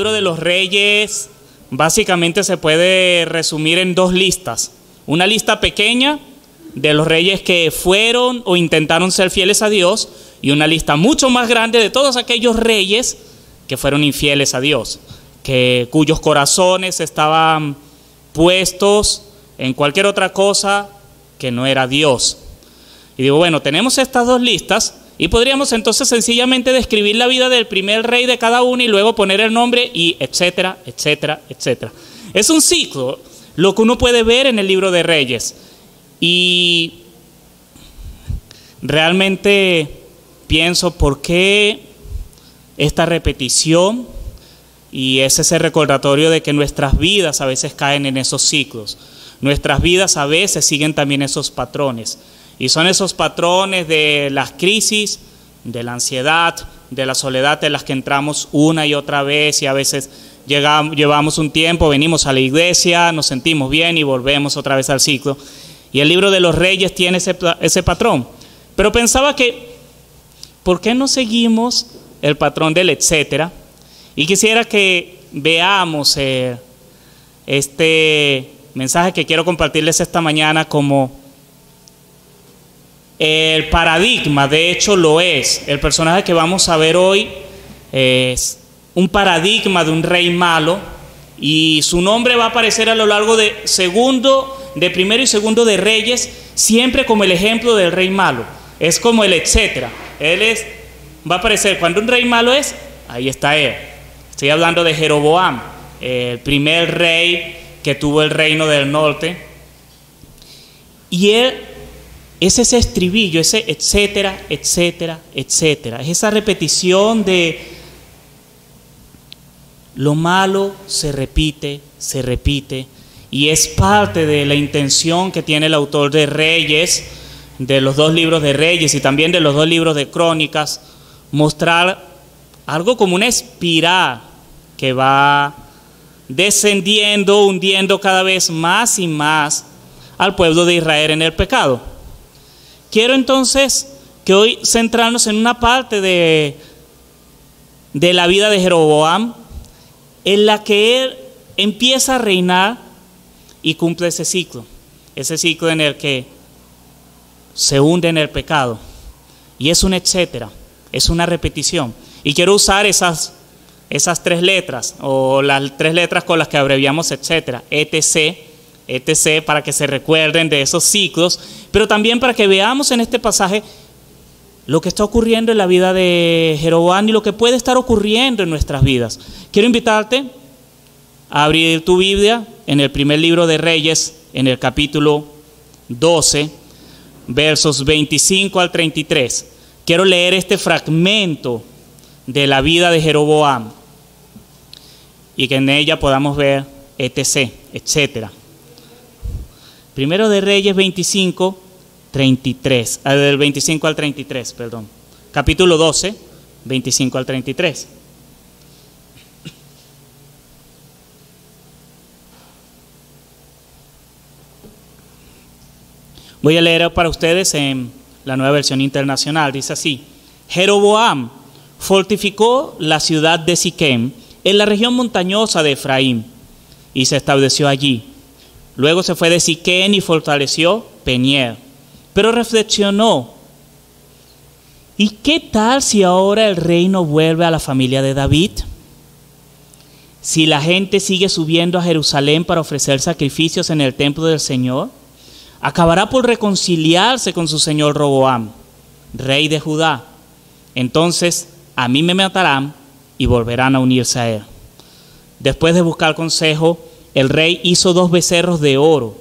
libro de los Reyes básicamente se puede resumir en dos listas. Una lista pequeña de los reyes que fueron o intentaron ser fieles a Dios, y una lista mucho más grande de todos aquellos reyes que fueron infieles a Dios, cuyos corazones estaban puestos en cualquier otra cosa que no era Dios. Y digo, bueno, tenemos estas dos listas y podríamos entonces sencillamente describir la vida del primer rey de cada uno y luego poner el nombre y etcétera, etcétera, etcétera. Es un ciclo lo que uno puede ver en el libro de Reyes, y realmente pienso por qué esta repetición, y es ese recordatorio de que nuestras vidas a veces caen en esos ciclos. Nuestras vidas a veces siguen también esos patrones, y son esos patrones de las crisis, de la ansiedad, de la soledad en las que entramos una y otra vez, y a veces llevamos un tiempo, venimos a la iglesia, nos sentimos bien y volvemos otra vez al ciclo. Y el libro de los Reyes tiene ese patrón. Pero pensaba que, ¿por qué no seguimos el patrón del etcétera? Y quisiera que veamos este mensaje que quiero compartirles esta mañana como el paradigma. De hecho lo es. El personaje que vamos a ver hoy es un paradigma de un rey malo, y su nombre va a aparecer a lo largo de primero y segundo de Reyes, siempre como el ejemplo del rey malo. Es como el etcétera. Va a aparecer cuando un rey malo es, ahí está él. Estoy hablando de Jeroboam, el primer rey que tuvo el reino del norte. Y él es ese estribillo, ese etcétera, etcétera, etcétera. Es esa repetición de lo malo se repite, y es parte de la intención que tiene el autor de Reyes, de los dos libros de Reyes y también de los dos libros de Crónicas, mostrar algo como una espiral que va descendiendo, hundiendo cada vez más y más al pueblo de Israel en el pecado. Quiero entonces que hoy centrarnos en una parte de la vida de Jeroboam, en la que él empieza a reinar y cumple ese ciclo en el que se hunde en el pecado, y es un etcétera, es una repetición. Y quiero usar esas tres letras, o las tres letras con las que abreviamos etcétera, etc, para que se recuerden de esos ciclos, pero también para que veamos en este pasaje lo que está ocurriendo en la vida de Jeroboam y lo que puede estar ocurriendo en nuestras vidas. Quiero invitarte a abrir tu Biblia en el primer libro de Reyes, en el capítulo 12, versos 25 al 33. Quiero leer este fragmento de la vida de Jeroboam y que en ella podamos ver etc, etcétera. Primero de Reyes 25, 33, del 25 al 33, perdón. Capítulo 12, 25 al 33. Voy a leer para ustedes en la Nueva Versión Internacional. Dice así: Jeroboam fortificó la ciudad de Siquem en la región montañosa de Efraín y se estableció allí. Luego se fue de Siquem y fortaleció Peniel. Pero reflexionó: ¿y qué tal si ahora el reino vuelve a la familia de David? Si la gente sigue subiendo a Jerusalén para ofrecer sacrificios en el templo del Señor, acabará por reconciliarse con su señor Roboam, rey de Judá. Entonces a mí me matarán y volverán a unirse a él. Después de buscar consejo, el rey hizo 2 becerros de oro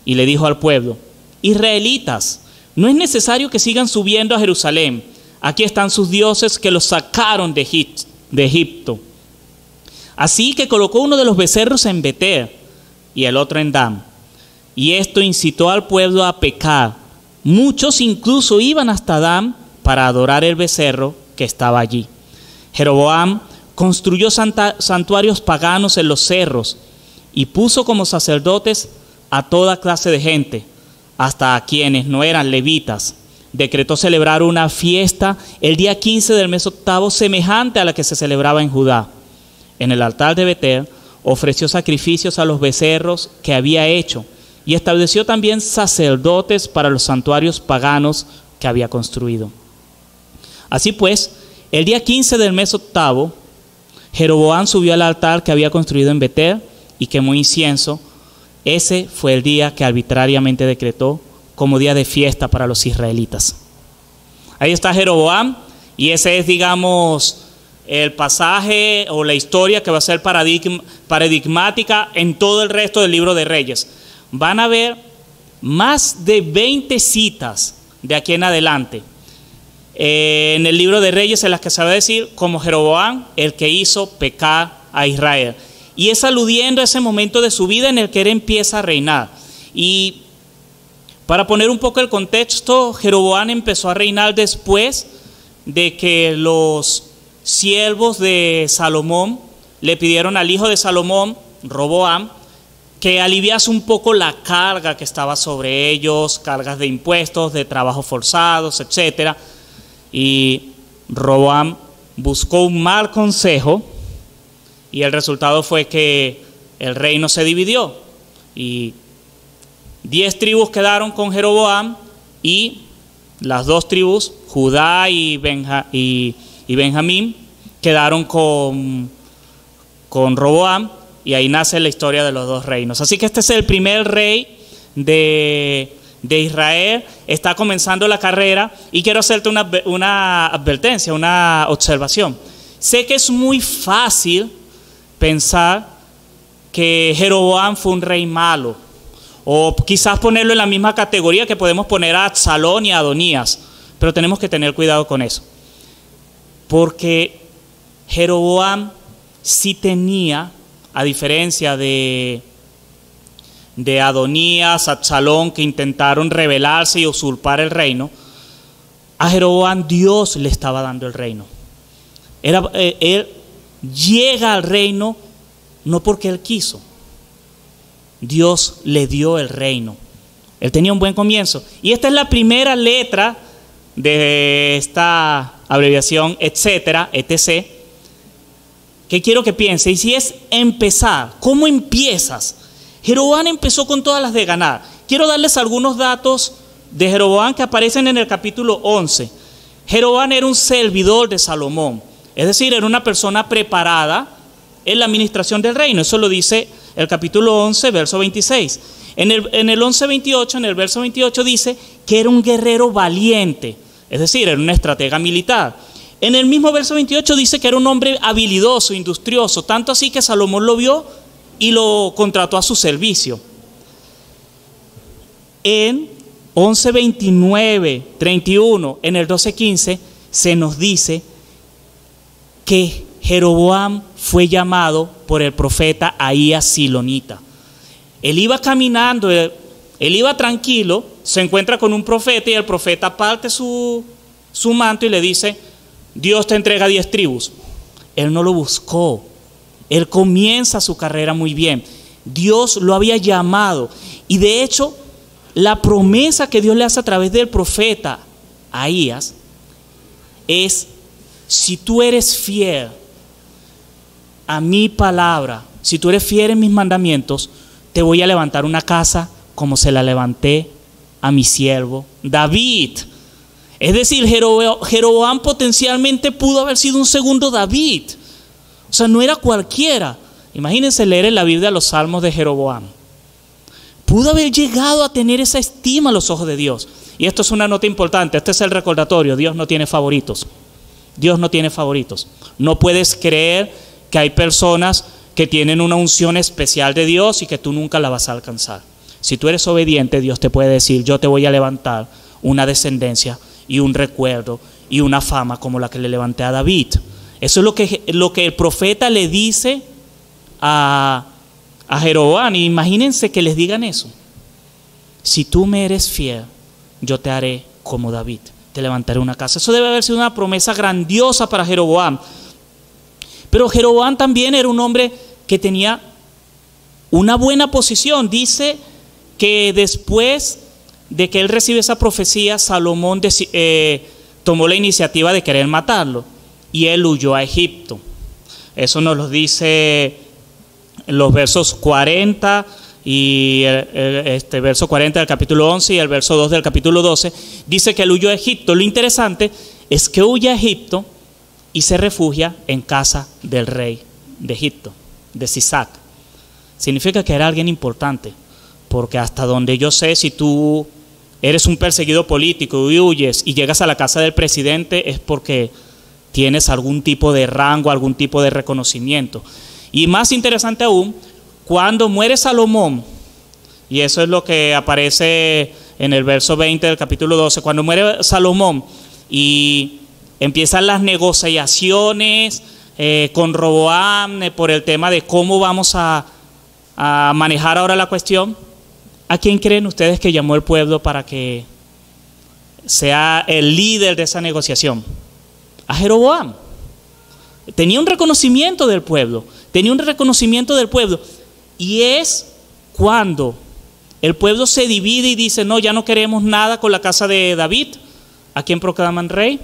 y le dijo al pueblo: Israelitas, no es necesario que sigan subiendo a Jerusalén. Aquí están sus dioses que los sacaron de Egipto. Así que colocó uno de los becerros en Betel y el otro en Dan. Y esto incitó al pueblo a pecar. Muchos incluso iban hasta Dan para adorar el becerro que estaba allí. Jeroboam construyó santuarios paganos en los cerros y puso como sacerdotes a toda clase de gente, hasta a quienes no eran levitas. Decretó celebrar una fiesta el día 15 del mes octavo, semejante a la que se celebraba en Judá. en el altar de Betel, ofreció sacrificios a los becerros que había hecho y estableció también sacerdotes para los santuarios paganos que había construido. Así pues, el día 15 del mes octavo, Jeroboam subió al altar que había construido en Betel y quemó incienso. Ese fue el día que arbitrariamente decretó como día de fiesta para los israelitas. Ahí está Jeroboam, y ese es, digamos, el pasaje o la historia que va a ser paradigmática en todo el resto del libro de Reyes. Van a ver más de 20 citas de aquí en adelante en el libro de Reyes, en las que se va a decir como Jeroboam, el que hizo pecar a Israel. Y es aludiendo a ese momento de su vida en el que él empieza a reinar. Y para poner un poco el contexto, Jeroboam empezó a reinar después de que los siervos de Salomón le pidieron al hijo de Salomón, Roboam, que aliviase un poco la carga que estaba sobre ellos, cargas de impuestos, de trabajos forzados, etc. Y Roboam buscó un mal consejo y el resultado fue que el reino se dividió y 10 tribus quedaron con Jeroboam y las 2 tribus, Judá y Benjamín, quedaron con Roboam, y ahí nace la historia de los 2 reinos. Así que este es el primer rey de Israel. Está comenzando la carrera y quiero hacerte una advertencia, una observación. Sé que es muy fácil pensar que Jeroboam fue un rey malo, o quizás ponerlo en la misma categoría que podemos poner a Absalón y a Adonías, pero tenemos que tener cuidado con eso, porque Jeroboam sí tenía, a diferencia de Adonías, Absalón, que intentaron rebelarse y usurpar el reino, a Jeroboam Dios le estaba dando el reino. Él llega al reino no porque él quiso, Dios le dio el reino. Él tenía un buen comienzo. Y esta es la primera letra de esta abreviación, etcétera, etc., que quiero que piense. Y si es empezar, ¿cómo empiezas? Jeroboam empezó con todas las de ganar. Quiero darles algunos datos de Jeroboam que aparecen en el capítulo 11. Jeroboam era un servidor de Salomón, es decir, era una persona preparada en la administración del reino. Eso lo dice el capítulo 11, verso 26. En el 11:28, en el verso 28 dice que era un guerrero valiente, es decir, era un estratega militar. En el mismo verso 28 dice que era un hombre habilidoso, industrioso, tanto así que Salomón lo vio y lo contrató a su servicio. En 11:29, 31, en el 12:15 se nos dice que Jeroboam fue llamado por el profeta Ahías Silonita. Él iba caminando, él iba tranquilo, se encuentra con un profeta y el profeta parte su manto y le dice: Dios te entrega 10 tribus. Él no lo buscó, él comienza su carrera muy bien. Dios lo había llamado y de hecho la promesa que Dios le hace a través del profeta Ahías es: si tú eres fiel a mi palabra, si tú eres fiel en mis mandamientos, te voy a levantar una casa como se la levanté a mi siervo David. Es decir, Jeroboam potencialmente pudo haber sido un segundo David. O sea, no era cualquiera. Imagínense leer en la Biblia los salmos de Jeroboam. Pudo haber llegado a tener esa estima a los ojos de Dios. Y esto es una nota importante, este es el recordatorio: Dios no tiene favoritos. Dios no tiene favoritos. No puedes creer que hay personas que tienen una unción especial de Dios y que tú nunca la vas a alcanzar. Si tú eres obediente, Dios te puede decir: yo te voy a levantar una descendencia y un recuerdo y una fama como la que le levanté a David. Eso es lo que el profeta le dice a Jeroboam. Y imagínense que les digan eso: si tú me eres fiel, yo te haré como David, te levantaré una casa. Eso debe haber sido una promesa grandiosa para Jeroboam. Pero Jeroboam también era un hombre que tenía una buena posición. Dice que después de que él recibe esa profecía, Salomón tomó la iniciativa de querer matarlo y él huyó a Egipto. Eso nos lo dice los versos 40 y verso 40 del capítulo 11 y el verso 2 del capítulo 12. Dice que él huyó a Egipto. Lo interesante es que huye a Egipto y se refugia en casa del rey de Egipto, de Sisac. Significa que era alguien importante, porque hasta donde yo sé, si tú eres un perseguido político y huyes y llegas a la casa del presidente, es porque tienes algún tipo de rango, algún tipo de reconocimiento. Y más interesante aún, cuando muere Salomón, y eso es lo que aparece en el verso 20 del capítulo 12, cuando muere Salomón y empiezan las negociaciones con Roboam por el tema de cómo vamos a manejar ahora la cuestión, ¿a quién creen ustedes que llamó el pueblo para que sea el líder de esa negociación? A Jeroboam. Tenía un reconocimiento del pueblo, y es cuando el pueblo se divide y dice, no, ya no queremos nada con la casa de David. ¿A quién proclaman rey?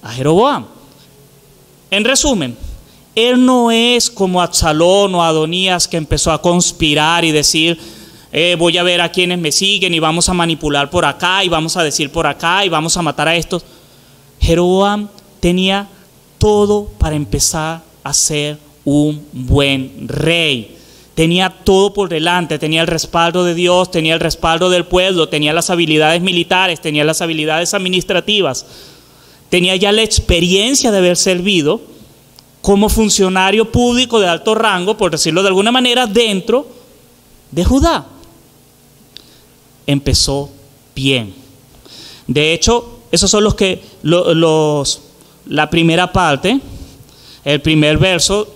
A Jeroboam. En resumen, él no es como Absalón o Adonías, que empezó a conspirar y decir, voy a ver a quienes me siguen y vamos a manipular por acá y vamos a decir por acá y vamos a matar a estos. Jeroboam tenía todo para empezar a ser un buen rey. Tenía todo por delante, tenía el respaldo de Dios, tenía el respaldo del pueblo, tenía las habilidades militares, tenía las habilidades administrativas, tenía ya la experiencia de haber servido como funcionario público de alto rango, por decirlo de alguna manera, dentro de Judá. Empezó bien. De hecho, esos son la primera parte, el primer verso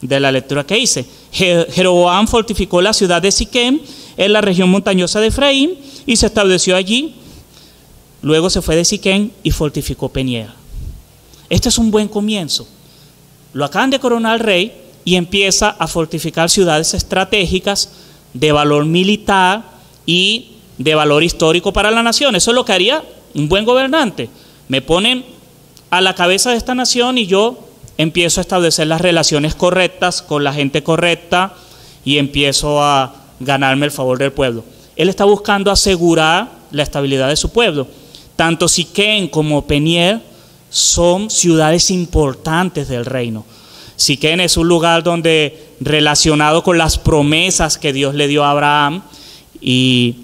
de la lectura que hice. Jeroboam fortificó la ciudad de Siquem en la región montañosa de Efraín y se estableció allí. Luego se fue de Siquem y fortificó Peniel. Este es un buen comienzo. Lo acaban de coronar al rey y empieza a fortificar ciudades estratégicas de valor militar y de valor histórico para la nación. Eso es lo que haría un buen gobernante. Me ponen a la cabeza de esta nación y yo empiezo a establecer las relaciones correctas con la gente correcta y empiezo a ganarme el favor del pueblo. Él está buscando asegurar la estabilidad de su pueblo. Tanto Siquem como Peniel son ciudades importantes del reino. Siquem es un lugar donde, relacionado con las promesas que Dios le dio a Abraham, y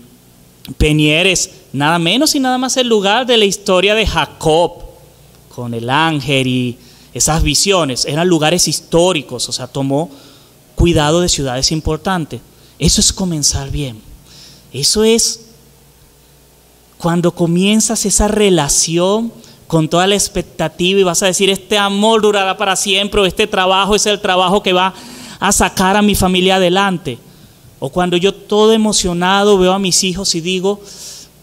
Peniel es nada menos y nada más el lugar de la historia de Jacob con el ángel y esas visiones. Eran lugares históricos, o sea, tomó cuidado de ciudades importantes. Eso es comenzar bien. Eso es cuando comienzas esa relación con toda la expectativa y vas a decir, este amor durará para siempre, o este trabajo es el trabajo que va a sacar a mi familia adelante. O cuando yo todo emocionado veo a mis hijos y digo,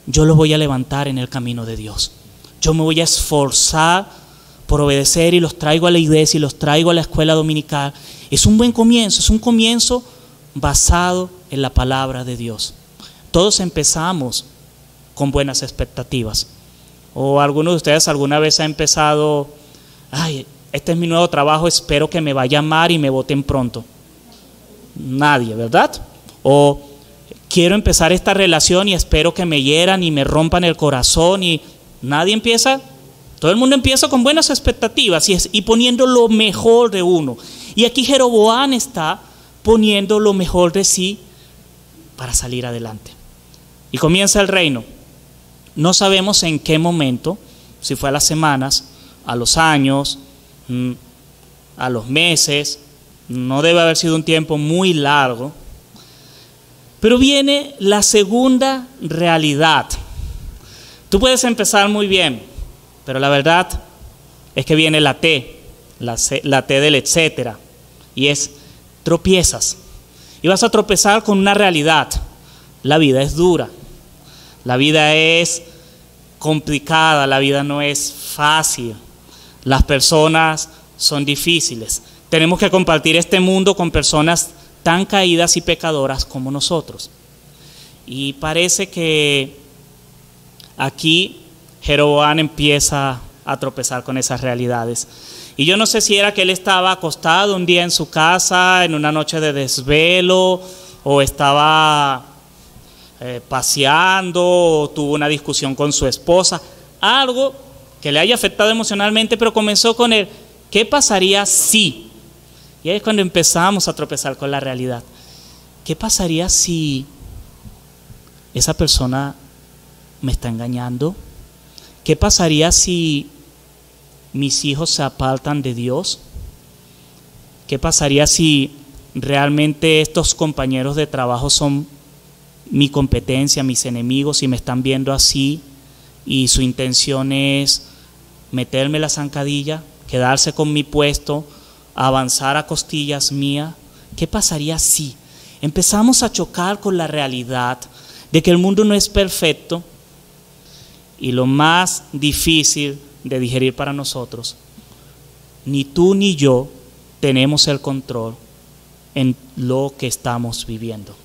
yo los voy a levantar en el camino de Dios. Yo me voy a esforzar por obedecer y los traigo a la iglesia y los traigo a la escuela dominical. Es un buen comienzo, es un comienzo basado en la palabra de Dios. Todos empezamos con buenas expectativas. O alguno de ustedes alguna vez ha empezado, ay, este es mi nuevo trabajo, espero que me vaya mal y me voten pronto. Nadie, ¿verdad? O quiero empezar esta relación y espero que me hieran y me rompan el corazón, y nadie empieza. Todo el mundo empieza con buenas expectativas y poniendo lo mejor de uno. Y aquí Jeroboam está poniendo lo mejor de sí para salir adelante. Y comienza el reino. No sabemos en qué momento, si fue a las semanas, a los años, a los meses, no debe haber sido un tiempo muy largo. Pero viene la segunda realidad. Tú puedes empezar muy bien, pero la verdad es que viene la T del etcétera, y es tropiezas. Y vas a tropezar con una realidad. La vida es dura, la vida es complicada, la vida no es fácil, las personas son difíciles. Tenemos que compartir este mundo con personas tan caídas y pecadoras como nosotros. Y parece que aquí Jeroboam empieza a tropezar con esas realidades. Y yo no sé si era que él estaba acostado un día en su casa, en una noche de desvelo, o estaba paseando, o tuvo una discusión con su esposa, algo que le haya afectado emocionalmente, pero comenzó con él, ¿qué pasaría si? Y ahí es cuando empezamos a tropezar con la realidad. ¿Qué pasaría si esa persona me está engañando? ¿Qué pasaría si mis hijos se apartan de Dios? ¿Qué pasaría si realmente estos compañeros de trabajo son mi competencia, mis enemigos, y me están viendo así y su intención es meterme la zancadilla, quedarse con mi puesto, avanzar a costillas mías? ¿Qué pasaría si? Empezamos a chocar con la realidad de que el mundo no es perfecto, y lo más difícil de digerir para nosotros, ni tú ni yo tenemos el control en lo que estamos viviendo.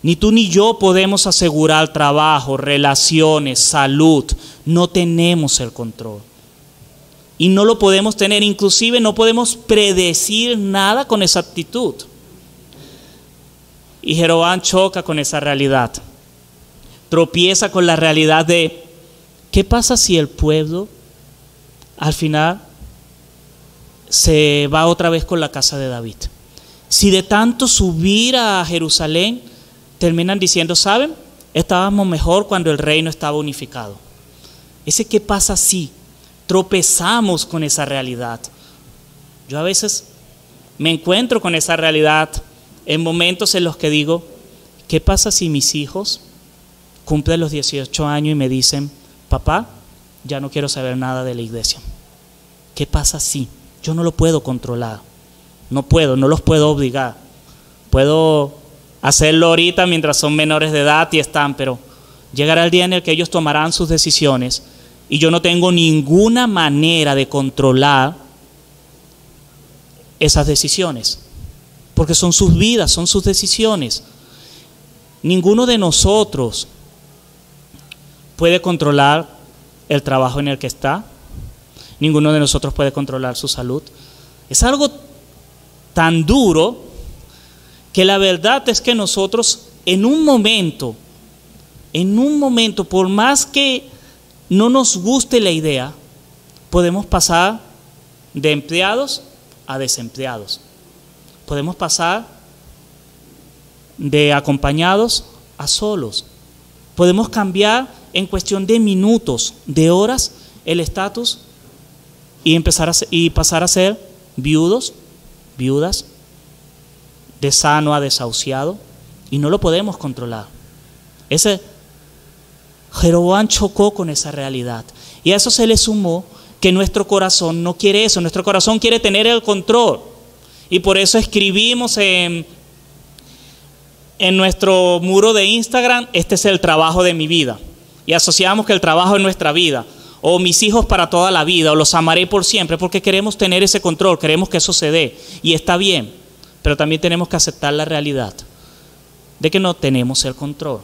Ni tú ni yo podemos asegurar trabajo, relaciones, salud. No tenemos el control. Y no lo podemos tener, inclusive no podemos predecir nada con exactitud. Y Jeroboam choca con esa realidad. Tropieza con la realidad de ¿qué pasa si el pueblo al final se va otra vez con la casa de David? Si de tanto subir a Jerusalén terminan diciendo, ¿saben? Estábamos mejor cuando el reino estaba unificado. Ese ¿qué pasa si? Tropezamos con esa realidad. Yo a veces me encuentro con esa realidad en momentos en los que digo, ¿qué pasa si mis hijos cumplen los 18 años y me dicen, papá, ya no quiero saber nada de la iglesia? ¿Qué pasa si? Yo no lo puedo controlar, no los puedo obligar. Puedo hacerlo ahorita mientras son menores de edad y están, pero llegará el día en el que ellos tomarán sus decisiones y yo no tengo ninguna manera de controlar esas decisiones, porque son sus vidas, son sus decisiones. Ninguno de nosotros puede controlar el trabajo en el que está. Ninguno de nosotros puede controlar su salud. Es algo tan duro que la verdad es que nosotros en un momento, por más que no nos guste la idea, podemos pasar de empleados a desempleados. Podemos pasar de acompañados a solos. Podemos cambiar en cuestión de minutos, de horas, el estatus y pasar a ser viudos, viudas, de sano a desahuciado, y no lo podemos controlar. Jeroboam chocó con esa realidad, y a eso se le sumó que nuestro corazón no quiere eso. Nuestro corazón quiere tener el control, y por eso escribimos en nuestro muro de Instagram, este es el trabajo de mi vida, y asociamos que el trabajo es nuestra vida, o mis hijos para toda la vida, o los amaré por siempre, porque queremos tener ese control, queremos que eso se dé, y está bien, pero también tenemos que aceptar la realidad de que no tenemos el control.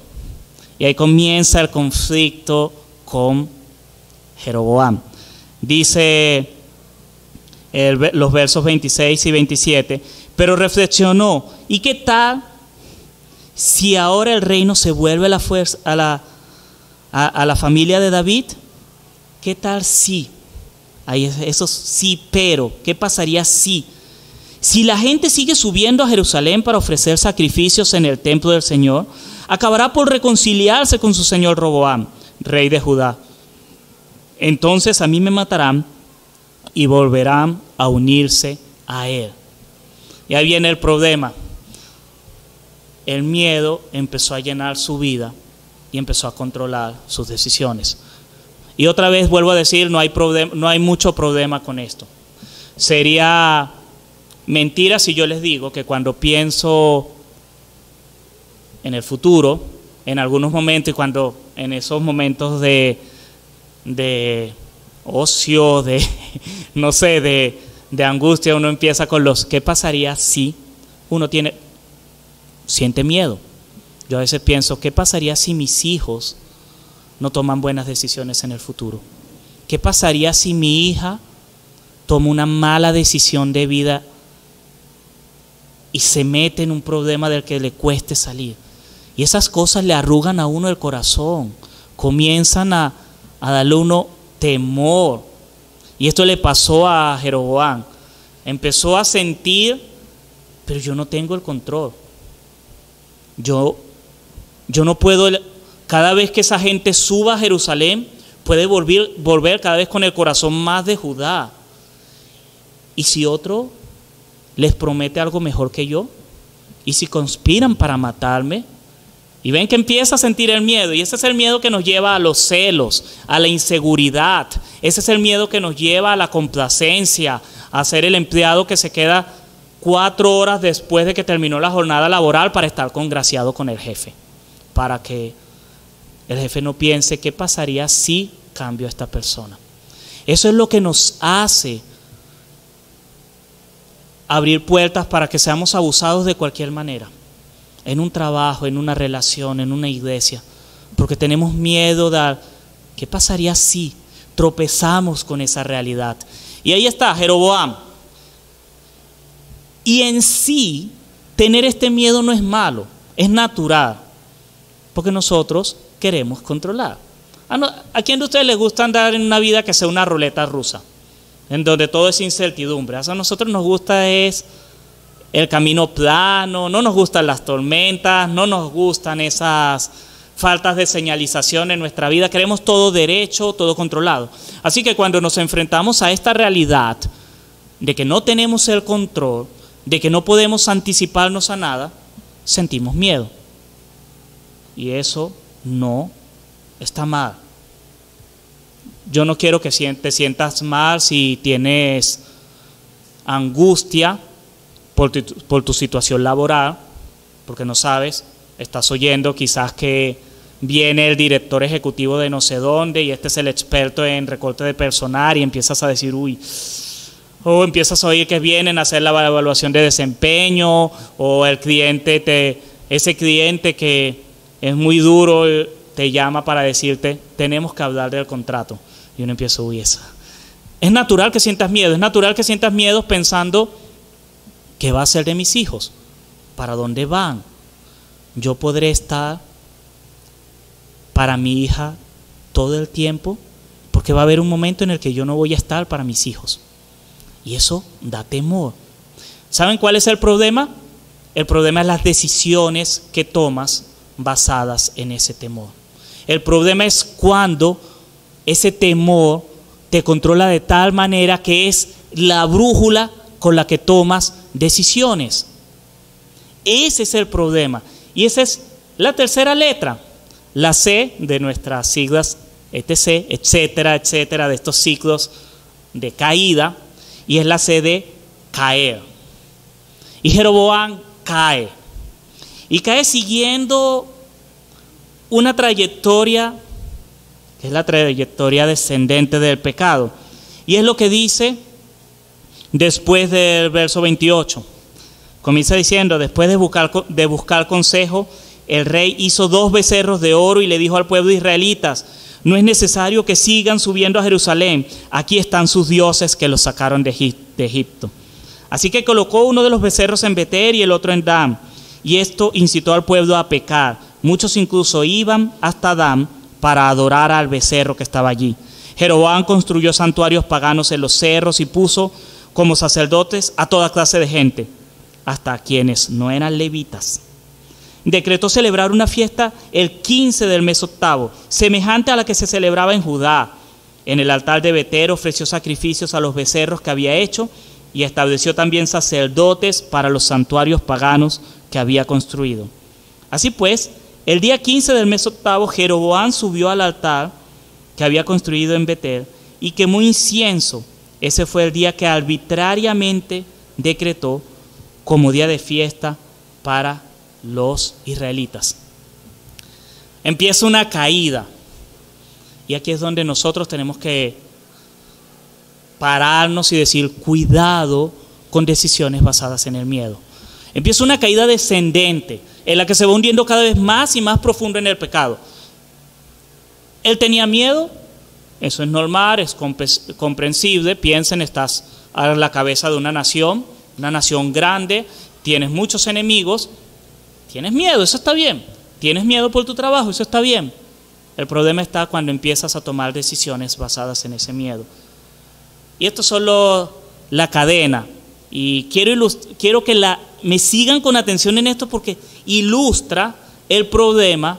Y ahí comienza el conflicto con Jeroboam. Dice los versos 26 y 27, pero reflexionó, ¿y qué tal si ahora el reino se vuelve a la familia de David? ¿Qué tal si? Eso sí, pero, ¿qué pasaría si? Si la gente sigue subiendo a Jerusalén para ofrecer sacrificios en el templo del Señor, acabará por reconciliarse con su señor Roboam, rey de Judá. Entonces a mí me matarán y volverán a unirse a él. Y ahí viene el problema. El miedo empezó a llenar su vida y empezó a controlar sus decisiones. Y otra vez vuelvo a decir, no hay mucho problema con esto. Sería mentira si yo les digo que cuando pienso en el futuro, en algunos momentos, y cuando en esos momentos de ocio, no sé, de angustia, uno empieza con los ¿qué pasaría si? Uno siente miedo. Yo a veces pienso, ¿qué pasaría si mis hijos no toman buenas decisiones en el futuro? ¿Qué pasaría si mi hija toma una mala decisión de vida y se mete en un problema del que le cueste salir. Y esas cosas le arrugan a uno el corazón, comienzan a darle a uno temor. Y esto le pasó a Jeroboam. Empezó a sentir, pero yo no tengo el control. Yo no puedo, cada vez que esa gente suba a Jerusalén, puede volver cada vez con el corazón más de Judá. ¿Y si otro les promete algo mejor que yo? ¿Y si conspiran para matarme? Y ven que empieza a sentir el miedo, y ese es el miedo que nos lleva a los celos, a la inseguridad. Ese es el miedo que nos lleva a la complacencia, a ser el empleado que se queda 4 horas después de que terminó la jornada laboral para estar congraciado con el jefe, para que el jefe no piense qué pasaría si cambio a esta persona. Eso es lo que nos hace abrir puertas para que seamos abusados de cualquier manera, en un trabajo, en una relación, en una iglesia, porque tenemos miedo de qué pasaría si tropezamos con esa realidad. Y ahí está Jeroboam. Y en sí, tener este miedo no es malo, es natural, porque nosotros queremos controlar. ¿A quién de ustedes les gusta andar en una vida que sea una ruleta rusa, en donde todo es incertidumbre? A nosotros nos gusta es el camino plano, no nos gustan las tormentas, no nos gustan esas faltas de señalización en nuestra vida, queremos todo derecho, todo controlado. Así que cuando nos enfrentamos a esta realidad de que no tenemos el control, de que no podemos anticiparnos a nada, sentimos miedo. Y eso no está mal. Yo no quiero que te sientas mal si tienes angustia por tu situación laboral, porque no sabes, estás oyendo quizás que viene el director ejecutivo de no sé dónde y este es el experto en recorte de personal y empiezas a decir, o empiezas a oír que vienen a hacer la evaluación de desempeño, o el cliente, ese cliente que es muy duro, te llama para decirte, tenemos que hablar del contrato. Y uno empieza, esa. Es natural que sientas miedo, es natural que sientas miedo pensando, ¿qué va a ser de mis hijos? ¿Para dónde van? ¿Yo podré estar para mi hija todo el tiempo? Porque va a haber un momento en el que yo no voy a estar para mis hijos. Y eso da temor. ¿Saben cuál es el problema? El problema es las decisiones que tomas basadas en ese temor. El problema es cuando ese temor te controla de tal manera que es la brújula con la que tomas decisiones. Ese es el problema. Y esa es la tercera letra, la C de nuestras siglas etc., etcétera, etcétera, de estos ciclos de caída, y es la C de caer. Y Jeroboam cae. Y cae siguiendo una trayectoria que es la trayectoria descendente del pecado. Y es lo que dice después del verso 28. Comienza diciendo, después de buscar consejo, el rey hizo 2 becerros de oro y le dijo al pueblo de israelitas, no es necesario que sigan subiendo a Jerusalén, aquí están sus dioses que los sacaron de Egipto. Así que colocó uno de los becerros en Betel y el otro en Dan, y esto incitó al pueblo a pecar. Muchos incluso iban hasta Dan para adorar al becerro que estaba allí. Jeroboam construyó santuarios paganos en los cerros y puso como sacerdotes a toda clase de gente, hasta quienes no eran levitas. Decretó celebrar una fiesta el 15 del mes octavo, semejante a la que se celebraba en Judá. En el altar de Betel ofreció sacrificios a los becerros que había hecho y estableció también sacerdotes para los santuarios paganos que había construido. Así pues, el día 15 del mes octavo, Jeroboam subió al altar que había construido en Betel y quemó incienso. Ese fue el día que arbitrariamente decretó como día de fiesta para los israelitas. Empieza una caída. Y aquí es donde nosotros tenemos que pararnos y decir, cuidado con decisiones basadas en el miedo. Empieza una caída descendente, en la que se va hundiendo cada vez más y más profundo en el pecado. Él tenía miedo, eso es normal, es comprensible. Piensen, estás a la cabeza de una nación grande, tienes muchos enemigos, tienes miedo, eso está bien. Tienes miedo por tu trabajo, eso está bien. El problema está cuando empiezas a tomar decisiones basadas en ese miedo. Y esto es solo la cadena. Y quiero que me sigan con atención en esto porque ilustra el problema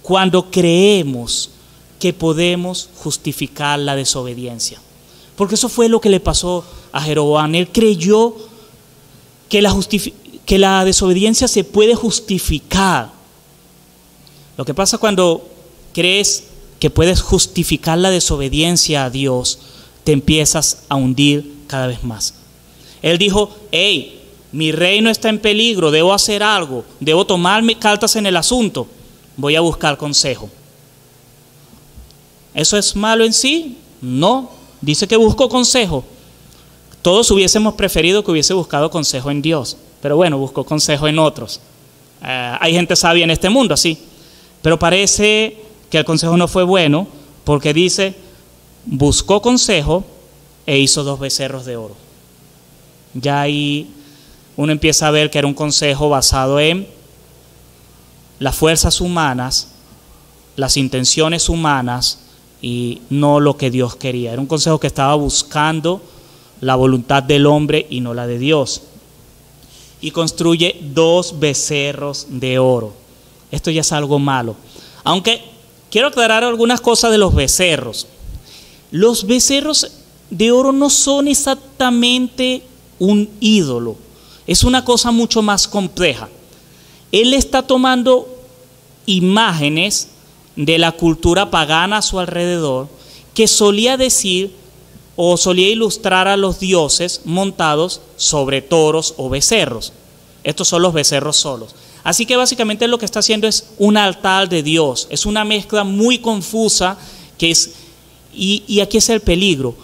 cuando creemos que podemos justificar la desobediencia. Porque eso fue lo que le pasó a Jeroboam. Él creyó que la desobediencia se puede justificar. Lo que pasa cuando crees que puedes justificar la desobediencia a Dios, te empiezas a hundir cada vez más. Él dijo, hey, mi reino está en peligro, debo hacer algo, debo tomar mis cartas en el asunto, voy a buscar consejo. ¿Eso es malo en sí? No, dice que buscó consejo. Todos hubiésemos preferido que hubiese buscado consejo en Dios, pero bueno, buscó consejo en otros. Hay gente sabia en este mundo, así. Pero parece que el consejo no fue bueno porque dice, buscó consejo e hizo 2 becerros de oro. Ya ahí uno empieza a ver que era un consejo basado en las fuerzas humanas, las intenciones humanas y no lo que Dios quería. Era un consejo que estaba buscando la voluntad del hombre y no la de Dios. Y construye 2 becerros de oro. Esto ya es algo malo. Aunque quiero aclarar algunas cosas de los becerros. Los becerros de oro no son exactamente un ídolo. Es una cosa mucho más compleja. Él está tomando imágenes de la cultura pagana a su alrededor que solía decir o solía ilustrar a los dioses montados sobre toros o becerros. Estos son los becerros solos. Así que básicamente lo que está haciendo es un altar de Dios. Es una mezcla muy confusa y aquí es el peligro.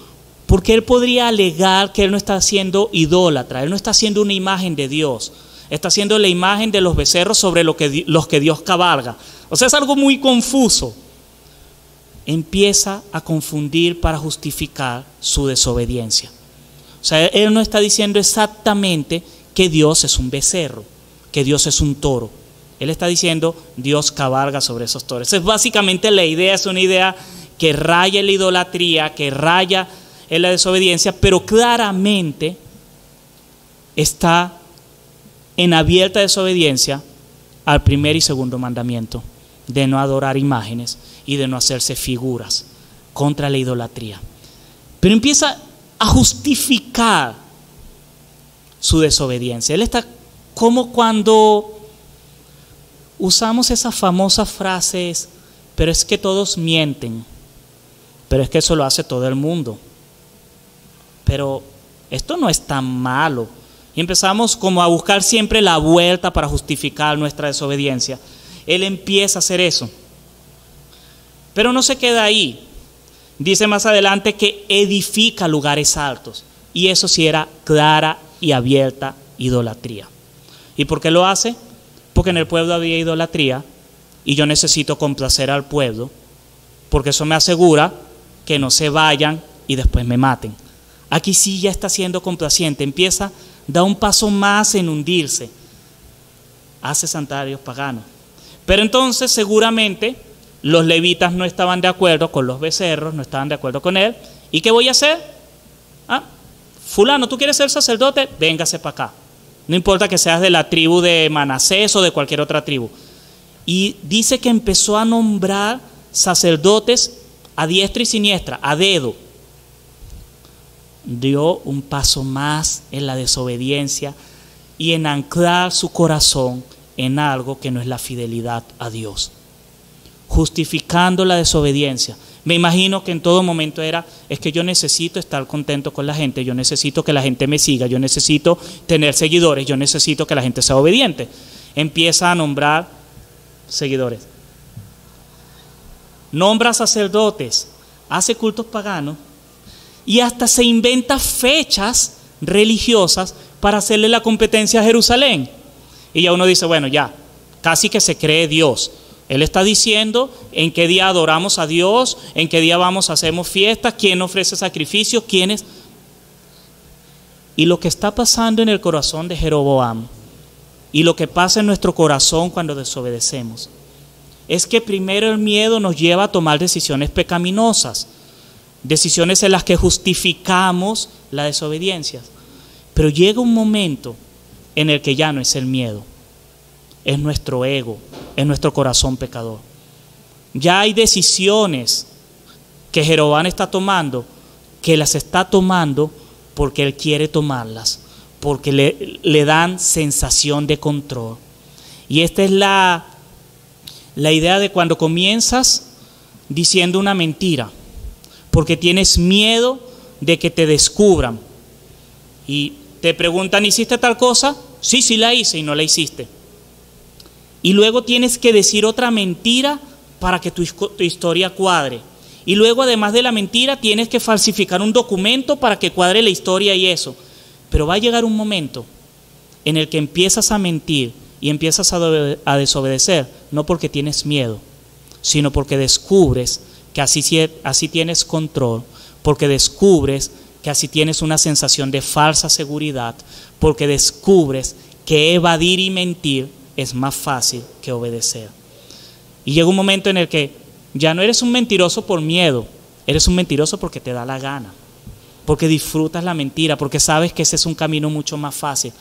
Porque él podría alegar que él no está haciendo idólatra, él no está haciendo una imagen de Dios. Está haciendo la imagen de los becerros sobre los que Dios cabalga. O sea, es algo muy confuso. Empieza a confundir para justificar su desobediencia. O sea, él no está diciendo exactamente que Dios es un becerro, que Dios es un toro. Él está diciendo Dios cabalga sobre esos toros. Es básicamente la idea, es una idea que raya en la idolatría, que raya en la desobediencia, pero claramente está en abierta desobediencia al primer y segundo mandamiento de no adorar imágenes y de no hacerse figuras contra la idolatría. Pero empieza a justificar su desobediencia. Él está como cuando usamos esas famosas frases, pero es que todos mienten, pero es que eso lo hace todo el mundo. Pero esto no es tan malo. Y empezamos como a buscar siempre la vuelta para justificar nuestra desobediencia. Él empieza a hacer eso. Pero no se queda ahí. Dice más adelante que edifica lugares altos. Y eso sí era clara y abierta idolatría. ¿Y por qué lo hace? Porque en el pueblo había idolatría y yo necesito complacer al pueblo, porque eso me asegura que no se vayan y después me maten. Aquí sí ya está siendo complaciente, da un paso más en hundirse, hace santuarios paganos. Pero entonces seguramente los levitas no estaban de acuerdo con los becerros, no estaban de acuerdo con él. ¿Y qué voy a hacer? Fulano, ¿tú quieres ser sacerdote? Véngase para acá. No importa que seas de la tribu de Manasés o de cualquier otra tribu. Y dice que empezó a nombrar sacerdotes a diestra y siniestra, a dedo. Dio un paso más en la desobediencia y en anclar su corazón en algo que no es la fidelidad a Dios, justificando la desobediencia. Me imagino que en todo momento es que yo necesito estar contento con la gente, yo necesito que la gente me siga, yo necesito tener seguidores, yo necesito que la gente sea obediente. Empieza a nombrar seguidores, nombra sacerdotes, hace cultos paganos y hasta se inventa fechas religiosas para hacerle la competencia a Jerusalén. Y ya uno dice, bueno, ya, casi que se cree Dios. Él está diciendo en qué día adoramos a Dios, en qué día hacemos fiestas, quién ofrece sacrificios, quiénes. Y lo que está pasando en el corazón de Jeroboam y lo que pasa en nuestro corazón cuando desobedecemos es que primero el miedo nos lleva a tomar decisiones pecaminosas, decisiones en las que justificamos la desobediencia. Pero llega un momento en el que ya no es el miedo, es nuestro ego, es nuestro corazón pecador. Ya hay decisiones que Jeroboam está tomando, que las está tomando porque él quiere tomarlas, porque le dan sensación de control. Y esta es la idea de cuando comienzas diciendo una mentira, porque tienes miedo de que te descubran. Y te preguntan, ¿hiciste tal cosa? Sí, sí la hice, y no la hiciste. Y luego tienes que decir otra mentira para que tu historia cuadre. Y luego, además de la mentira, tienes que falsificar un documento para que cuadre la historia y eso. Pero va a llegar un momento en el que empiezas a mentir y empiezas a desobedecer, no porque tienes miedo, sino porque descubres que así tienes control, porque descubres que así tienes una sensación de falsa seguridad, porque descubres que evadir y mentir es más fácil que obedecer. Y llega un momento en el que ya no eres un mentiroso por miedo, eres un mentiroso porque te da la gana, porque disfrutas la mentira, porque sabes que ese es un camino mucho más fácil.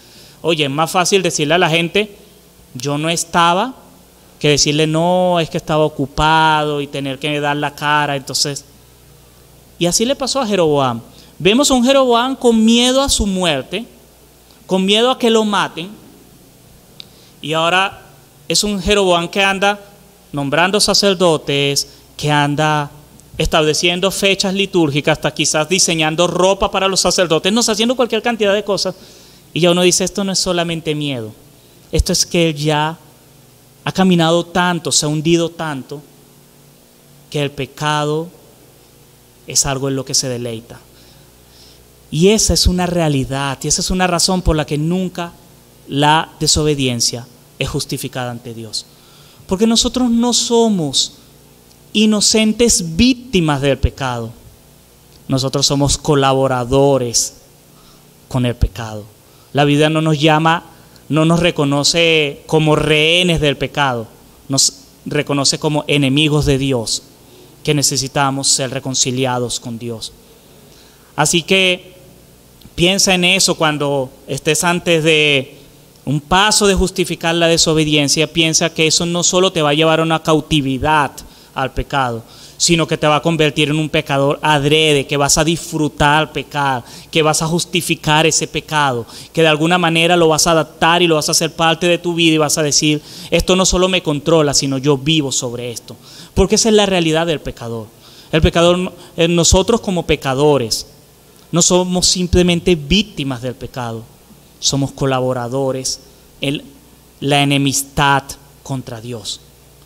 Oye, es más fácil decirle a la gente, yo no estaba, que decirle, no, es que estaba ocupado y tener que dar la cara. Entonces, y así le pasó a Jeroboam. Vemos a un Jeroboam con miedo a su muerte, con miedo a que lo maten, y ahora es un Jeroboam que anda nombrando sacerdotes, que anda estableciendo fechas litúrgicas, hasta quizás diseñando ropa para los sacerdotes, no, haciendo cualquier cantidad de cosas. Y ya uno dice, esto no es solamente miedo, esto es que él ya ha caminado tanto, se ha hundido tanto, que el pecado es algo en lo que se deleita. Y esa es una realidad, y esa es una razón por la que nunca la desobediencia es justificada ante Dios. Porque nosotros no somos inocentes víctimas del pecado. Nosotros somos colaboradores con el pecado. La Biblia no nos llama, no nos reconoce como rehenes del pecado, nos reconoce como enemigos de Dios, que necesitamos ser reconciliados con Dios. Así que piensa en eso cuando estés antes de un paso de justificar la desobediencia. Piensa que eso no solo te va a llevar a una cautividad al pecado, sino que te va a convertir en un pecador adrede, que vas a disfrutar pecar, que vas a justificar ese pecado, que de alguna manera lo vas a adaptar y lo vas a hacer parte de tu vida y vas a decir, esto no solo me controla, sino yo vivo sobre esto. Porque esa es la realidad del pecador. El pecador, nosotros como pecadores, no somos simplemente víctimas del pecado, somos colaboradores en la enemistad contra Dios.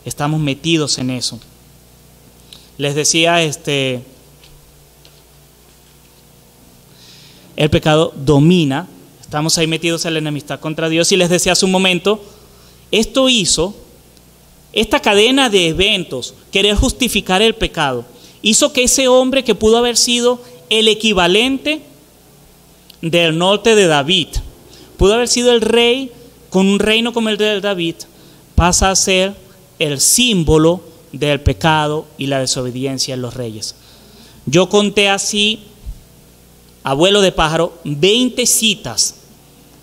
Estamos metidos en eso. Les decía, el pecado domina, estamos ahí metidos en la enemistad contra Dios. Y les decía hace un momento, esta cadena de eventos, querer justificar el pecado, hizo que ese hombre que pudo haber sido el equivalente del norte de David, pudo haber sido el rey con un reino como el de David, pasa a ser el símbolo del pecado y la desobediencia en los reyes. Yo conté así, abuelo de pájaro, 20 citas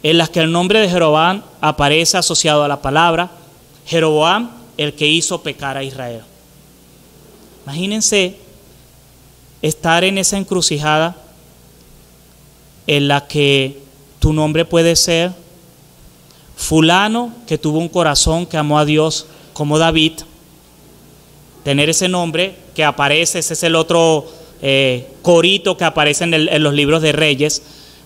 en las que el nombre de Jeroboam aparece asociado a la palabra Jeroboam, el que hizo pecar a Israel. Imagínense estar en esa encrucijada en la que tu nombre puede ser fulano que tuvo un corazón que amó a Dios como David. Tener ese nombre que aparece, ese es el otro corito que aparece en los libros de Reyes.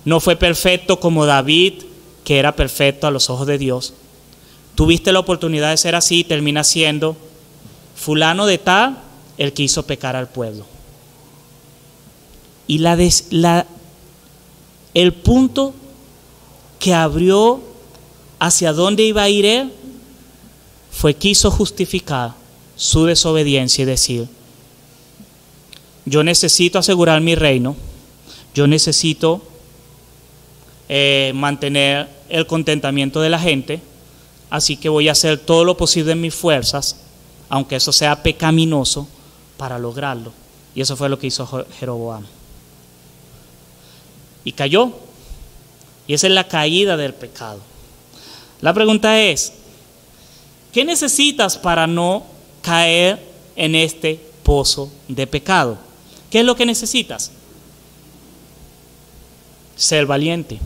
No fue perfecto como David, que era perfecto a los ojos de Dios. Tuviste la oportunidad de ser así y termina siendo fulano de tal, el que hizo pecar al pueblo. Y el punto que abrió hacia dónde iba a ir él fue quiso justificar su desobediencia y decir, yo necesito asegurar mi reino, yo necesito mantener el contentamiento de la gente, así que voy a hacer todo lo posible en mis fuerzas, aunque eso sea pecaminoso, para lograrlo. Y eso fue lo que hizo Jeroboam. Y cayó. Y esa es la caída del pecado. La pregunta es, ¿qué necesitas para no caer en este pozo de pecado? ¿Qué es lo que necesitas? Ser valiente.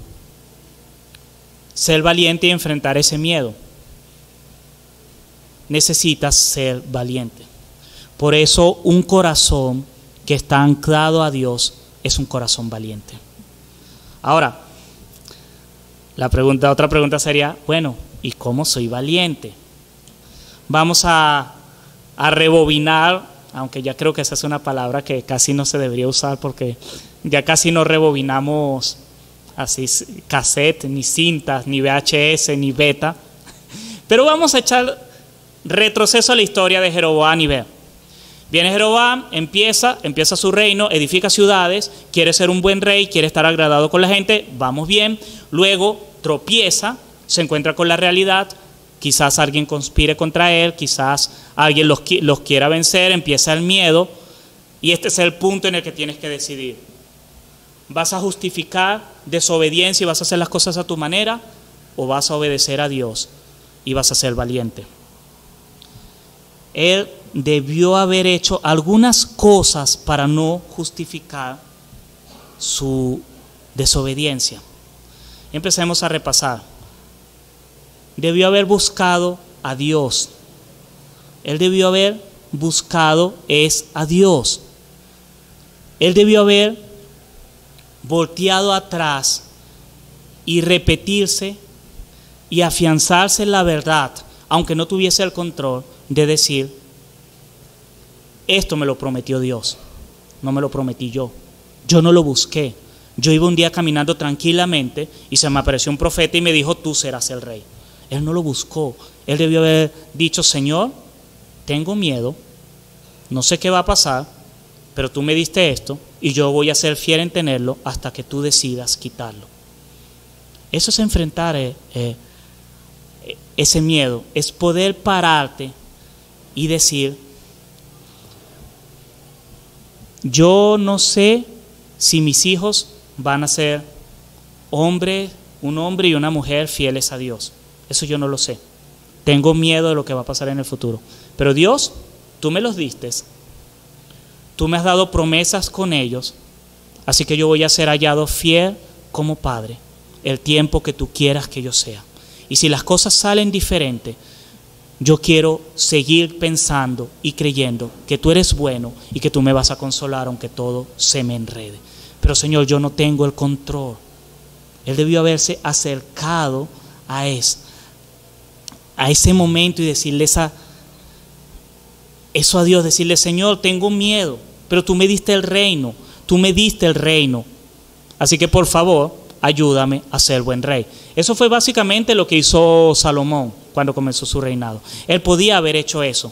Ser valiente y enfrentar ese miedo. Necesitas ser valiente. Por eso un corazón que está anclado a Dios es un corazón valiente. Ahora, otra pregunta sería, bueno, ¿y cómo soy valiente? Vamos a rebobinar, aunque ya creo que esa es una palabra que casi no se debería usar porque ya casi no rebobinamos así cassette, ni cintas, ni VHS, ni beta. Pero vamos a echar retroceso a la historia de Jeroboam y ver. Viene Jeroboam, empieza su reino, edifica ciudades, quiere ser un buen rey, quiere estar agradado con la gente, vamos bien. Luego tropieza, se encuentra con la realidad, quizás alguien conspire contra él, quizás alguien los quiera vencer, empieza el miedo, y este es el punto en el que tienes que decidir. ¿Vas a justificar desobediencia y vas a hacer las cosas a tu manera? ¿O vas a obedecer a Dios y vas a ser valiente? Él debió haber hecho algunas cosas para no justificar su desobediencia. Empecemos a repasar. Debió haber buscado a Dios. Él debió haber buscado a Dios. Él debió haber volteado atrás y repetirse y afianzarse en la verdad, aunque no tuviese el control de decir, esto me lo prometió Dios, no me lo prometí yo no lo busqué. Yo iba un día caminando tranquilamente y se me apareció un profeta y me dijo, tú serás el rey. Él no lo buscó. Él debió haber dicho, Señor, tengo miedo, no sé qué va a pasar, pero tú me diste esto y yo voy a ser fiel en tenerlo hasta que tú decidas quitarlo. Eso es enfrentar ese miedo, es poder pararte y decir, yo no sé si mis hijos van a ser un hombre y una mujer fieles a Dios. Eso yo no lo sé. Tengo miedo de lo que va a pasar en el futuro. Pero Dios, tú me los diste. Tú me has dado promesas con ellos. Así que yo voy a ser hallado fiel como padre el tiempo que tú quieras que yo sea. Y si las cosas salen diferentes, yo quiero seguir pensando y creyendo que tú eres bueno y que tú me vas a consolar aunque todo se me enrede. Pero Señor, yo no tengo el control. Él debió haberse acercado a ese momento y decirle eso a Dios, decirle, Señor, tengo miedo, pero tú me diste el reino, así que por favor, ayúdame a ser buen rey. Eso fue básicamente lo que hizo Salomón cuando comenzó su reinado. Él podía haber hecho eso.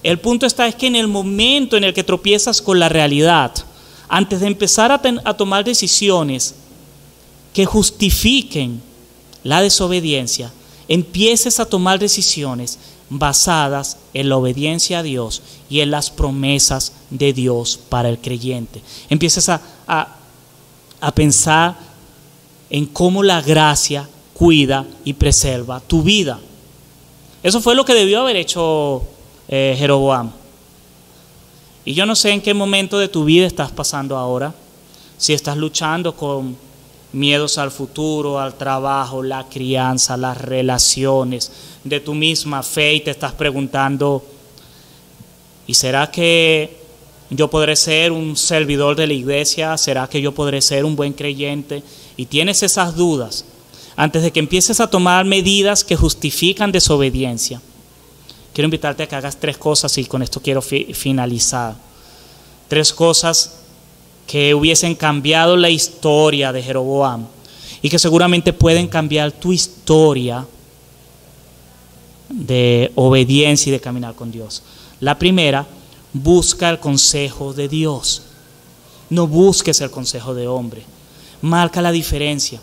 El punto es que en el momento en el que tropiezas con la realidad, antes de empezar a tomar decisiones que justifiquen la desobediencia, empieces a tomar decisiones basadas en la obediencia a Dios y en las promesas de Dios para el creyente. Empieces a pensar en cómo la gracia cuida y preserva tu vida. Eso fue lo que debió haber hecho Jeroboam. Y yo no sé en qué momento de tu vida estás pasando ahora, si estás luchando con miedos al futuro, al trabajo, la crianza, las relaciones de tu misma fe y te estás preguntando, ¿y será que yo podré ser un servidor de la iglesia? ¿Será que yo podré ser un buen creyente? Y tienes esas dudas. Antes de que empieces a tomar medidas que justifican desobediencia, quiero invitarte a que hagas 3 cosas y con esto quiero finalizar. 3 cosas que hubiesen cambiado la historia de Jeroboam y que seguramente pueden cambiar tu historia de obediencia y de caminar con Dios. La primera, busca el consejo de Dios. No busques el consejo de hombre. Marca la diferencia.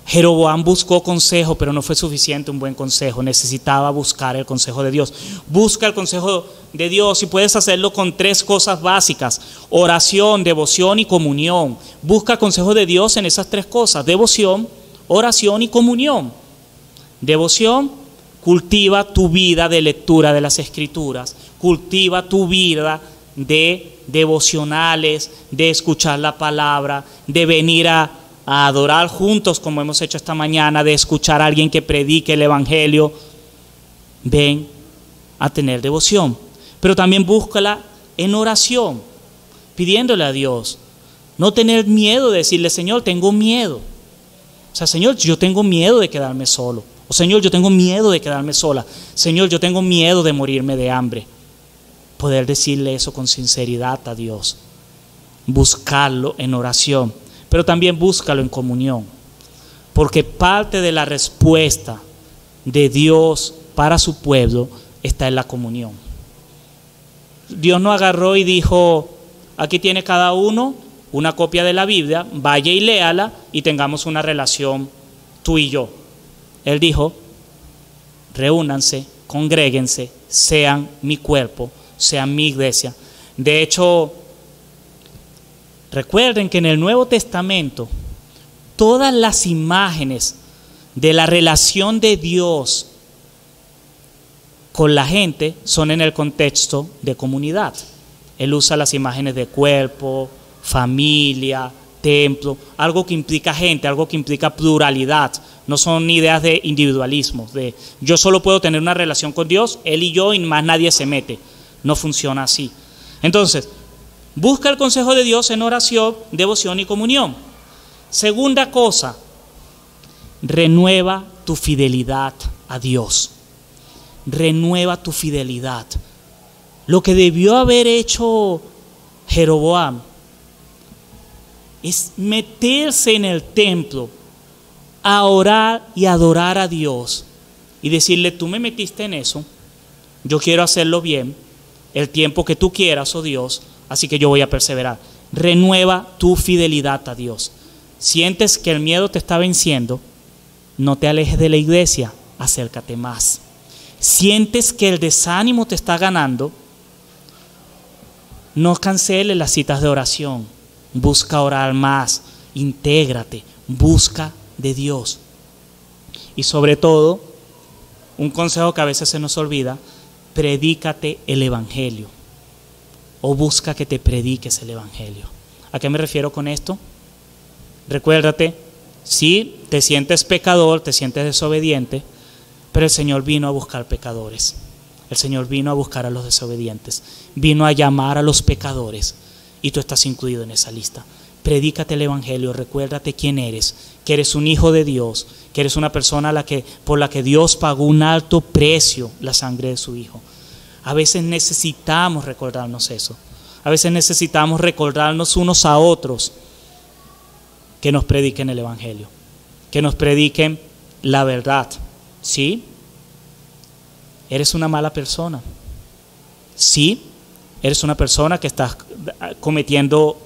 Jeroboam buscó consejo, pero no fue suficiente un buen consejo. Necesitaba buscar el consejo de Dios. Busca el consejo de Dios y puedes hacerlo con 3 cosas básicas: oración, devoción y comunión. Busca el consejo de Dios en esas 3 cosas: devoción, oración y comunión. Devoción: cultiva tu vida de lectura de las Escrituras. Cultiva tu vida de devocionales, de escuchar la palabra, de venir a adorar juntos como hemos hecho esta mañana, de escuchar a alguien que predique el Evangelio. Ven a tener devoción, pero también búscala en oración, pidiéndole a Dios. No tener miedo de decirle: Señor, tengo miedo. O sea, Señor, yo tengo miedo de quedarme solo. O Señor, yo tengo miedo de quedarme sola. Señor, yo tengo miedo de morirme de hambre. Poder decirle eso con sinceridad a Dios. Buscarlo en oración, pero también búscalo en comunión, porque parte de la respuesta de Dios para su pueblo está en la comunión. Dios no agarró y dijo: aquí tiene cada uno una copia de la Biblia, vaya y léala y tengamos una relación tú y yo. Él dijo: reúnanse, congréguense, sean mi cuerpo, sean mi iglesia. De hecho, recuerden que en el Nuevo Testamento todas las imágenes de la relación de Dios con la gente son en el contexto de comunidad. Él usa las imágenes de cuerpo, familia, templo, algo que implica gente, algo que implica pluralidad. No son ideas de individualismo, de yo solo puedo tener una relación con Dios, Él y yo, y más nadie se mete. No funciona así. Entonces, busca el consejo de Dios en oración, devoción y comunión. Segunda cosa, renueva tu fidelidad a Dios. Renueva tu fidelidad. Lo que debió haber hecho Jeroboam es meterse en el templo a orar y adorar a Dios y decirle: tú me metiste en eso, yo quiero hacerlo bien, el tiempo que tú quieras, oh Dios, así que yo voy a perseverar. Renueva tu fidelidad a Dios. Sientes que el miedo te está venciendo, no te alejes de la iglesia, acércate más. Sientes que el desánimo te está ganando, no canceles las citas de oración. Busca orar más, intégrate, busca de Dios. Y sobre todo, un consejo que a veces se nos olvida: predícate el Evangelio, o busca que te prediques el Evangelio. ¿A qué me refiero con esto? Recuérdate, si te sientes pecador, te sientes desobediente, pero el Señor vino a buscar pecadores. El Señor vino a buscar a los desobedientes, vino a llamar a los pecadores, y tú estás incluido en esa lista. Predícate el Evangelio, recuérdate quién eres, que eres un hijo de Dios, que eres una persona por la que Dios pagó un alto precio, la sangre de su Hijo. A veces necesitamos recordarnos eso. A veces necesitamos recordarnos unos a otros que nos prediquen el Evangelio, que nos prediquen la verdad. ¿Sí? Eres una mala persona. Sí, eres una persona que estás cometiendo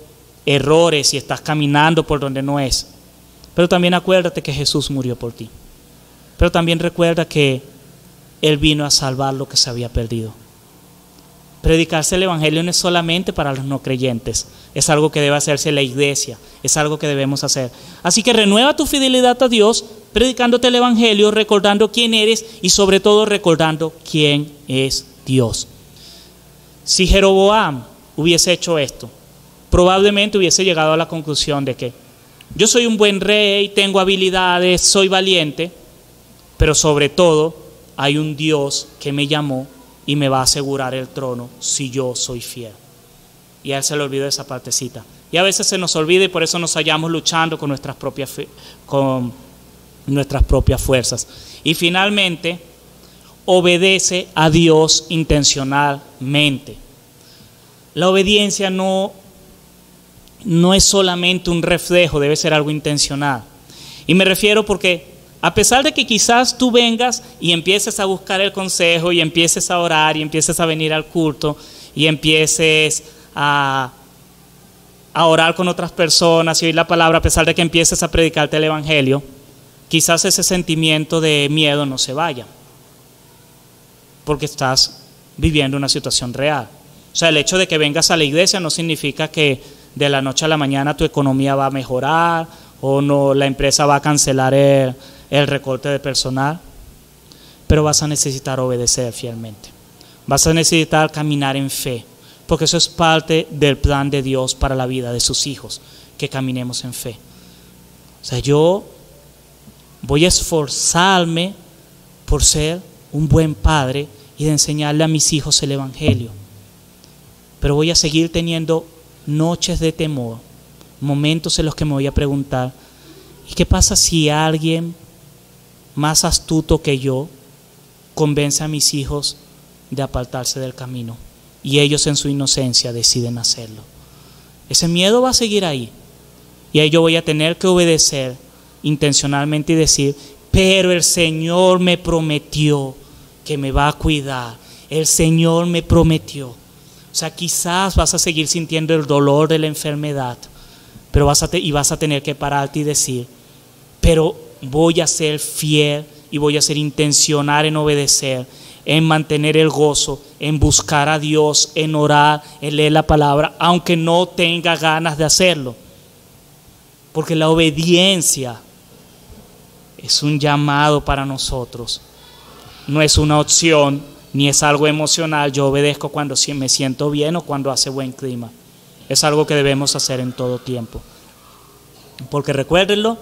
errores y estás caminando por donde no es. Pero también acuérdate que Jesús murió por ti. Pero también recuerda que Él vino a salvar lo que se había perdido. Predicarse el Evangelio no es solamente para los no creyentes, es algo que debe hacerse la iglesia, es algo que debemos hacer. Así que renueva tu fidelidad a Dios, predicándote el Evangelio, recordando quién eres y sobre todo recordando quién es Dios. Si Jeroboam hubiese hecho esto, probablemente hubiese llegado a la conclusión de que yo soy un buen rey, tengo habilidades, soy valiente, pero sobre todo hay un Dios que me llamó y me va a asegurar el trono si yo soy fiel. Y a él se le olvidó esa partecita. Y a veces se nos olvida y por eso nos hallamos luchando con nuestras propias fuerzas. Y finalmente, obedece a Dios intencionalmente. La obediencia no es solamente un reflejo, debe ser algo intencional. Y me refiero porque a pesar de que quizás tú vengas y empieces a buscar el consejo y empieces a orar y empieces a venir al culto y empieces a orar con otras personas y oír la palabra, a pesar de que empieces a predicarte el Evangelio, quizás ese sentimiento de miedo no se vaya, porque estás viviendo una situación real. O sea, el hecho de que vengas a la iglesia no significa que de la noche a la mañana tu economía va a mejorar o no, la empresa va a cancelar el recorte de personal, pero vas a necesitar obedecer fielmente. Vas a necesitar caminar en fe, porque eso es parte del plan de Dios para la vida de sus hijos, que caminemos en fe. O sea, yo voy a esforzarme por ser un buen padre y de enseñarle a mis hijos el evangelio, pero voy a seguir teniendo noches de temor, momentos en los que me voy a preguntar, ¿y qué pasa si alguien más astuto que yo convence a mis hijos de apartarse del camino y ellos en su inocencia deciden hacerlo? Ese miedo va a seguir ahí y ahí yo voy a tener que obedecer intencionalmente y decir, pero el Señor me prometió que me va a cuidar, el Señor me prometió. O sea, quizás vas a seguir sintiendo el dolor de la enfermedad, pero vas a tener que pararte y decir, pero voy a ser fiel y voy a ser intencional en obedecer, en mantener el gozo, en buscar a Dios, en orar, en leer la palabra, aunque no tenga ganas de hacerlo. Porque la obediencia es un llamado para nosotros, no es una opción, ni es algo emocional. Yo obedezco cuando me siento bien o cuando hace buen clima. Es algo que debemos hacer en todo tiempo. Porque recuérdenlo,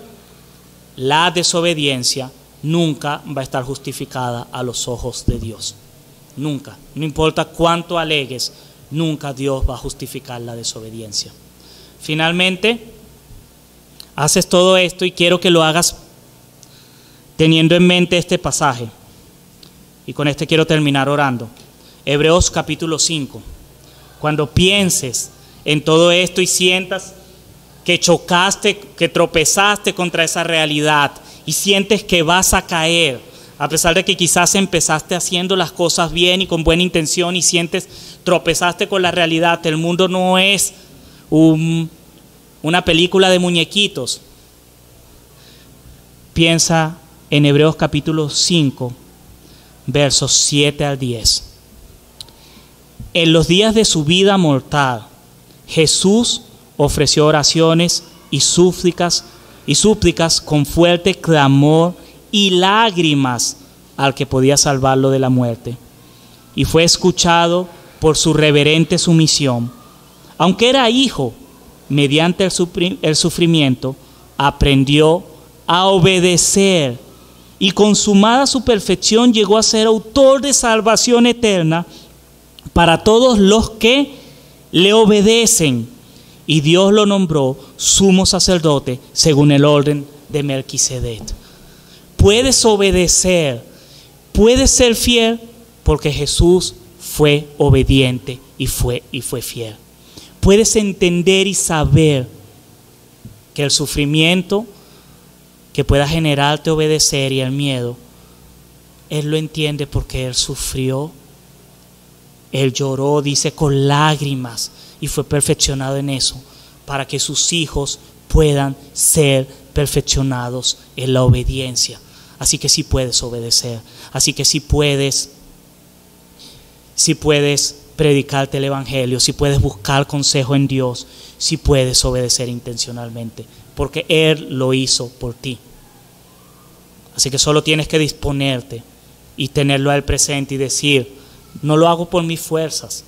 la desobediencia nunca va a estar justificada a los ojos de Dios. Nunca. No importa cuánto alegues, nunca Dios va a justificar la desobediencia. Finalmente, haces todo esto y quiero que lo hagas teniendo en mente este pasaje. Y con este quiero terminar orando. Hebreos capítulo 5. Cuando pienses en todo esto y sientas que chocaste, que tropezaste contra esa realidad y sientes que vas a caer, a pesar de que quizás empezaste haciendo las cosas bien y con buena intención y tropezaste con la realidad. El mundo no es una película de muñequitos. Piensa en Hebreos capítulo 5, versos 7 al 10. En los días de su vida mortal, Jesús ofreció oraciones y súplicas con fuerte clamor y lágrimas al que podía salvarlo de la muerte. Y fue escuchado por su reverente sumisión. Aunque era hijo, mediante el sufrimiento, aprendió a obedecer y consumada su perfección llegó a ser autor de salvación eterna para todos los que le obedecen. Y Dios lo nombró sumo sacerdote según el orden de Melquisedec. Puedes obedecer, puedes ser fiel porque Jesús fue obediente y fue fiel. Puedes entender y saber que el sufrimiento que pueda generarte obedecer y el miedo, Él lo entiende porque Él sufrió, Él lloró, dice, con lágrimas y fue perfeccionado en eso para que sus hijos puedan ser perfeccionados en la obediencia. Así que sí puedes obedecer, así que sí puedes predicarte el evangelio, si puedes buscar consejo en Dios, si puedes obedecer intencionalmente, porque Él lo hizo por ti. Así que solo tienes que disponerte y tenerlo a Él presente y decir, no lo hago por mis fuerzas,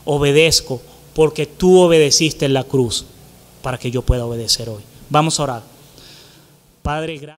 obedezco porque tú obedeciste en la cruz para que yo pueda obedecer hoy. Vamos a orar. Padre, gracias.